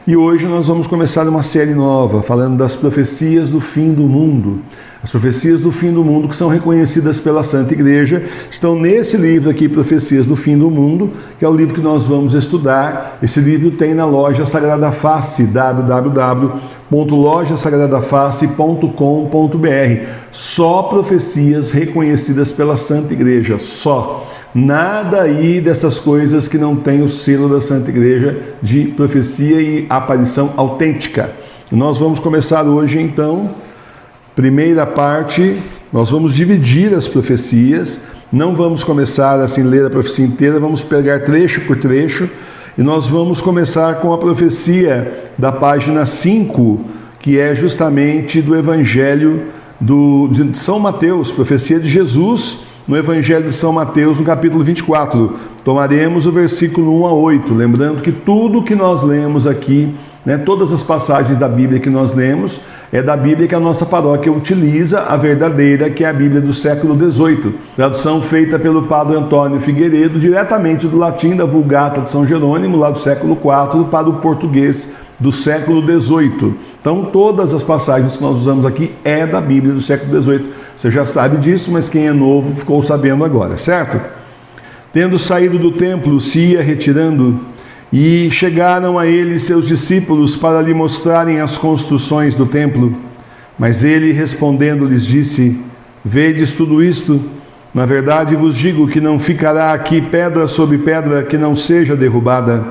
E hoje nós vamos começar uma série nova, falando das profecias do fim do mundo. As profecias do fim do mundo que são reconhecidas pela Santa Igreja estão nesse livro aqui, Profecias do Fim do Mundo, que é o livro que nós vamos estudar. Esse livro tem na loja Sagrada Face, www.lojasagradaface.com.br. Só profecias reconhecidas pela Santa Igreja, só. Nada aí dessas coisas que não tem o selo da Santa Igreja de profecia e aparição autêntica. Nós vamos começar hoje, então, primeira parte. Nós vamos dividir as profecias, não vamos começar assim, ler a profecia inteira, vamos pegar trecho por trecho, e nós vamos começar com a profecia da página 5, que é justamente do Evangelho de São Mateus, profecia de Jesus, no Evangelho de São Mateus, no capítulo 24. Tomaremos o versículo 1 a 8, lembrando que tudo que nós lemos aqui, todas as passagens da Bíblia que nós lemos, é da Bíblia que a nossa paróquia utiliza, a verdadeira, que é a Bíblia do século XVIII. Tradução feita pelo Padre Antônio Figueiredo, diretamente do latim, da Vulgata de São Jerônimo, lá do século IV, para o português do século XVIII. Então, todas as passagens que nós usamos aqui é da Bíblia do século XVIII. Você já sabe disso, mas quem é novo ficou sabendo agora, certo? Tendo saído do templo, se ia retirando, e chegaram a ele seus discípulos para lhe mostrarem as construções do templo. Mas ele, respondendo, lhes disse: Vedes tudo isto? Na verdade vos digo que não ficará aqui pedra sobre pedra que não seja derrubada.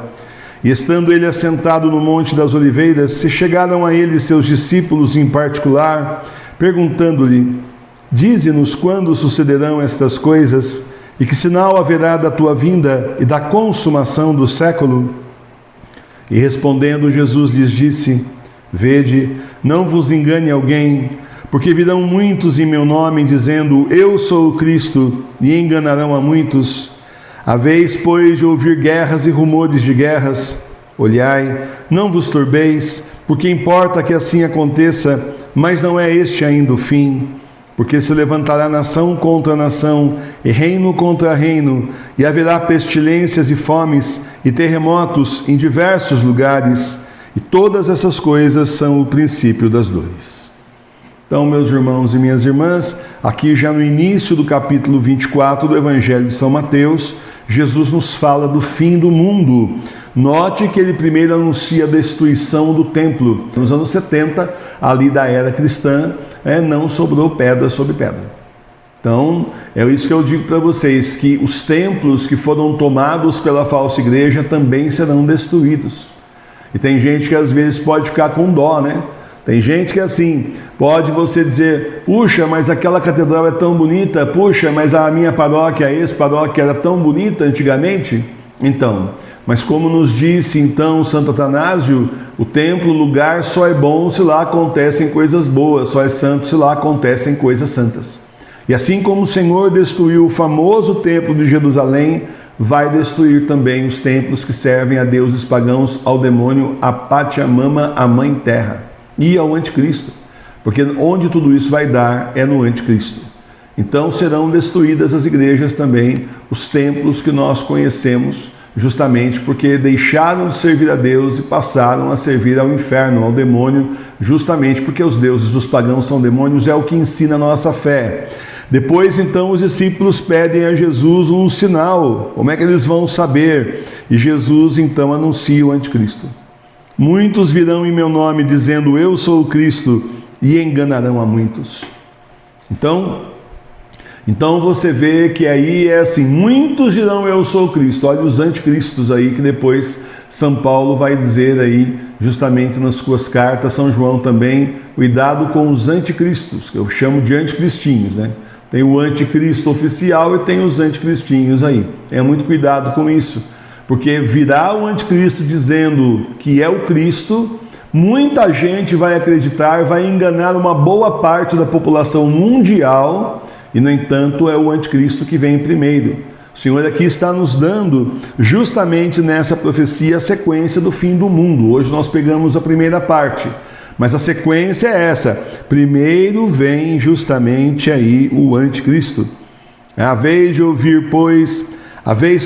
E estando ele assentado no Monte das Oliveiras, se chegaram a ele seus discípulos em particular, perguntando-lhe: Dize-nos quando sucederão estas coisas, e que sinal haverá da tua vinda e da consumação do século? E respondendo, Jesus lhes disse: Vede, não vos engane alguém, porque virão muitos em meu nome, dizendo: Eu sou o Cristo, e enganarão a muitos. Haveis, pois, de ouvir guerras e rumores de guerras. Olhai, não vos turbeis, porque importa que assim aconteça, mas não é este ainda o fim. Porque se levantará nação contra nação, e reino contra reino, e haverá pestilências e fomes, e terremotos em diversos lugares, e todas essas coisas são o princípio das dores. Então, meus irmãos e minhas irmãs, aqui já no início do capítulo 24 do Evangelho de São Mateus, Jesus nos fala do fim do mundo. Note que ele primeiro anuncia a destruição do templo. Nos anos 70, ali da era cristã, não sobrou pedra sobre pedra. Então, é isso que eu digo para vocês, que os templos que foram tomados pela falsa igreja também serão destruídos. E tem gente que às vezes pode ficar com dó, Tem gente que assim, pode você dizer: puxa, mas aquela catedral é tão bonita, puxa, mas a minha paróquia, a ex-paróquia era tão bonita antigamente. Então, mas como nos disse então Santo Atanásio, o templo, o lugar só é bom se lá acontecem coisas boas, só é santo se lá acontecem coisas santas. E assim como o Senhor destruiu o famoso templo de Jerusalém, vai destruir também os templos que servem a deuses pagãos, ao demônio, a Pachamama, a Mãe Terra, e ao Anticristo, porque onde tudo isso vai dar é no Anticristo. Então serão destruídas as igrejas também, os templos que nós conhecemos, justamente porque deixaram de servir a Deus e passaram a servir ao inferno, ao demônio, justamente porque os deuses dos pagãos são demônios, é o que ensina a nossa fé. Depois, então, os discípulos pedem a Jesus um sinal. Como é que eles vão saber? E Jesus, então, anuncia o Anticristo. Muitos virão em meu nome, dizendo: Eu sou o Cristo, e enganarão a muitos. Então você vê que aí é assim: muitos dirão eu sou o Cristo. Olha os anticristos aí que depois São Paulo vai dizer aí, justamente nas suas cartas, São João também: cuidado com os anticristos, que eu chamo de anticristinhos, Tem o anticristo oficial e tem os anticristinhos aí. Muito cuidado com isso, porque virá o anticristo dizendo que é o Cristo, muita gente vai acreditar, vai enganar uma boa parte da população mundial, e no entanto é o anticristo que vem primeiro. O Senhor aqui está nos dando, justamente nessa profecia, a sequência do fim do mundo. Hoje nós pegamos a primeira parte, mas a sequência é essa: primeiro vem justamente aí o anticristo. Haveis,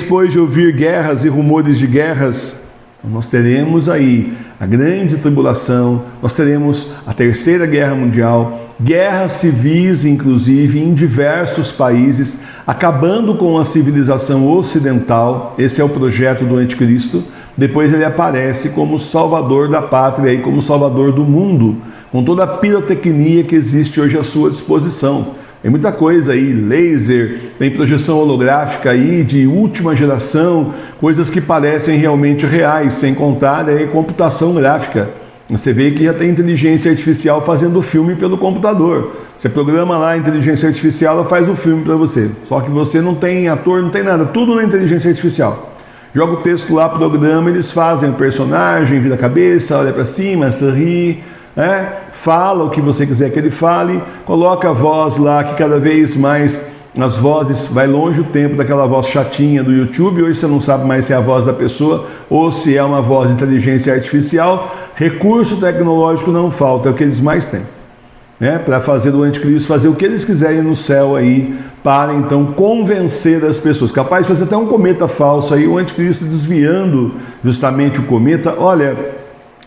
pois, de ouvir guerras e rumores de guerras. Nós teremos aí a grande tribulação, nós teremos a terceira guerra mundial, guerras civis inclusive em diversos países, acabando com a civilização ocidental. Esse é o projeto do anticristo. Depois ele aparece como salvador da pátria e como salvador do mundo, com toda a pirotecnia que existe hoje à sua disposição. Tem muita coisa aí, laser, tem projeção holográfica aí de última geração, coisas que parecem realmente reais, sem contar aí computação gráfica. Você vê que já tem inteligência artificial fazendo filme pelo computador. Você programa lá a inteligência artificial, ela faz o filme para você. Só que você não tem ator, não tem nada, tudo na inteligência artificial. Joga o texto lá, programa, eles fazem o personagem, vira a cabeça, olha para cima, sorri, fala o que você quiser que ele fale, coloca a voz lá, que cada vez mais as vozes, vai longe o tempo daquela voz chatinha do YouTube. Hoje você não sabe mais se é a voz da pessoa ou se é uma voz de inteligência artificial. Recurso tecnológico não falta, é o que eles mais têm, para fazer do anticristo fazer o que eles quiserem no céu aí, para então convencer as pessoas, capaz de fazer até um cometa falso aí, o anticristo desviando justamente o cometa. Olha,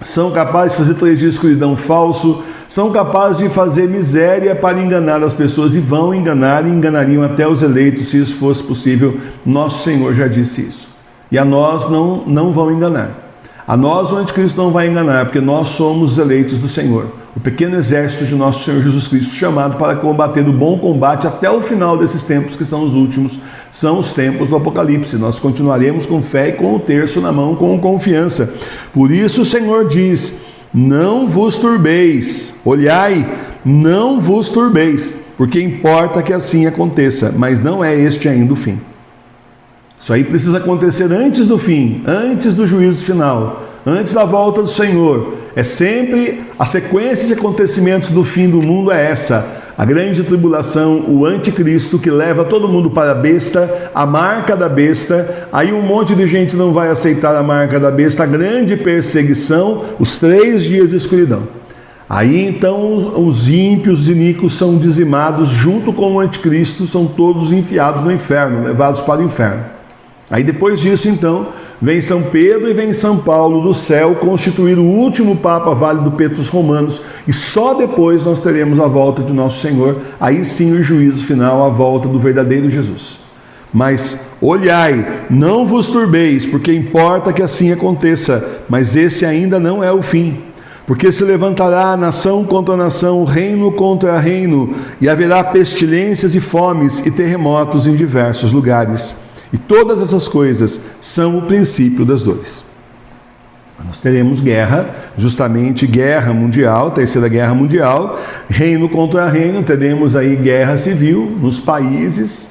são capazes de fazer 3 dias de escuridão falso, são capazes de fazer miséria para enganar as pessoas, e vão enganar e enganariam até os eleitos, se isso fosse possível. Nosso Senhor já disse isso. E a nós não vão enganar. A nós o anticristo não vai enganar, porque nós somos os eleitos do Senhor, o pequeno exército de nosso Senhor Jesus Cristo, chamado para combater o bom combate até o final desses tempos, que são os últimos, são os tempos do Apocalipse. Nós continuaremos com fé e com o terço na mão, com confiança. Por isso o Senhor diz: não vos turbeis, olhai, não vos turbeis, porque importa que assim aconteça, mas não é este ainda o fim. Isso aí precisa acontecer antes do fim, antes do juízo final, antes da volta do Senhor. É sempre a sequência de acontecimentos do fim do mundo, é essa: a grande tribulação, o anticristo que leva todo mundo para a besta, a marca da besta. Aí um monte de gente não vai aceitar a marca da besta, a grande perseguição, os 3 dias de escuridão. Aí então os ímpios, os iníquos são dizimados junto com o anticristo, são todos enfiados no inferno, levados para o inferno. Aí depois disso então vem São Pedro e vem São Paulo do céu constituir o último Papa válido pelos romanos, e só depois nós teremos a volta de nosso Senhor, aí sim o juízo final, a volta do verdadeiro Jesus. Mas olhai, não vos turbeis, porque importa que assim aconteça, mas esse ainda não é o fim. Porque se levantará nação contra nação, reino contra reino, e haverá pestilências e fomes e terremotos em diversos lugares. E todas essas coisas são o princípio das dores. Nós teremos guerra, justamente guerra mundial, terceira guerra mundial, reino contra reino, teremos aí guerra civil nos países,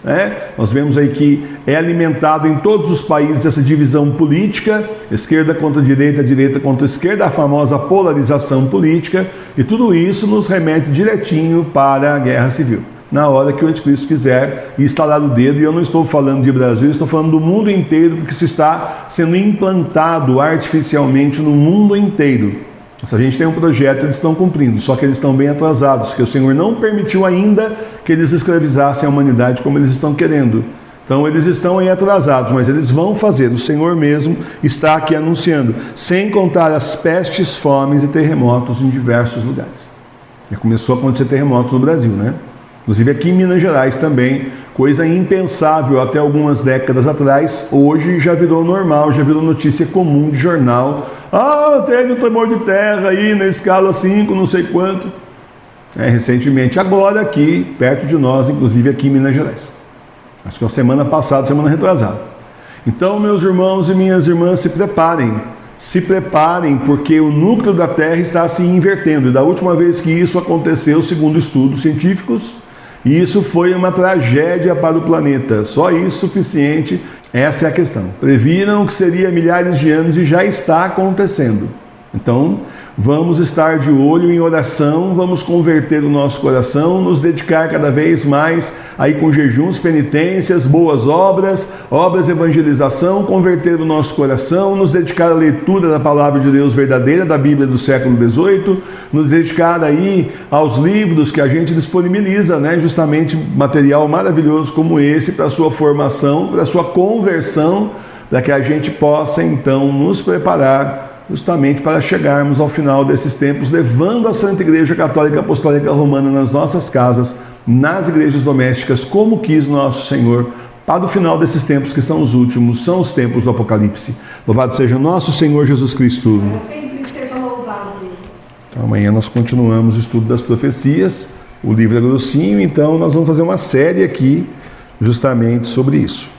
Nós vemos aí que é alimentado em todos os países essa divisão política, esquerda contra direita, direita contra esquerda, a famosa polarização política, e tudo isso nos remete direitinho para a guerra civil. Na hora que o anticristo quiser instalar o dedo, e eu não estou falando de Brasil, eu estou falando do mundo inteiro, porque isso está sendo implantado artificialmente no mundo inteiro. Se a gente tem um projeto, eles estão cumprindo, só que eles estão bem atrasados, porque o Senhor não permitiu ainda que eles escravizassem a humanidade como eles estão querendo. Então eles estão aí atrasados, mas eles vão fazer. O Senhor mesmo está aqui anunciando, sem contar as pestes, fomes e terremotos em diversos lugares. Já começou a acontecer terremotos no Brasil, né? Inclusive aqui em Minas Gerais também, coisa impensável até algumas décadas atrás, hoje já virou normal, já virou notícia comum de jornal. Teve um tremor de terra aí na escala 5, não sei quanto. Recentemente, agora aqui, perto de nós, inclusive aqui em Minas Gerais. Acho que é a semana passada, semana retrasada. Então, meus irmãos e minhas irmãs, se preparem, porque o núcleo da Terra está se invertendo. E da última vez que isso aconteceu, segundo estudos científicos, isso foi uma tragédia para o planeta. Só isso suficiente, essa é a questão. Previram que seria milhares de anos e já está acontecendo. Então, vamos estar de olho em oração, vamos converter o nosso coração, nos dedicar cada vez mais aí com jejuns, penitências, boas obras, obras de evangelização, converter o nosso coração, nos dedicar à leitura da palavra de Deus verdadeira, da Bíblia do século XVIII, nos dedicar aí aos livros que a gente disponibiliza, justamente material maravilhoso como esse para a sua formação, para a sua conversão, para que a gente possa então nos preparar justamente para chegarmos ao final desses tempos, levando a Santa Igreja Católica Apostólica Romana nas nossas casas, nas igrejas domésticas, como quis nosso Senhor, para o final desses tempos que são os últimos, são os tempos do Apocalipse. Louvado seja nosso Senhor Jesus Cristo. Sempre seja louvado. Então, amanhã nós continuamos o estudo das profecias. O livro é grossinho, então nós vamos fazer uma série aqui justamente sobre isso.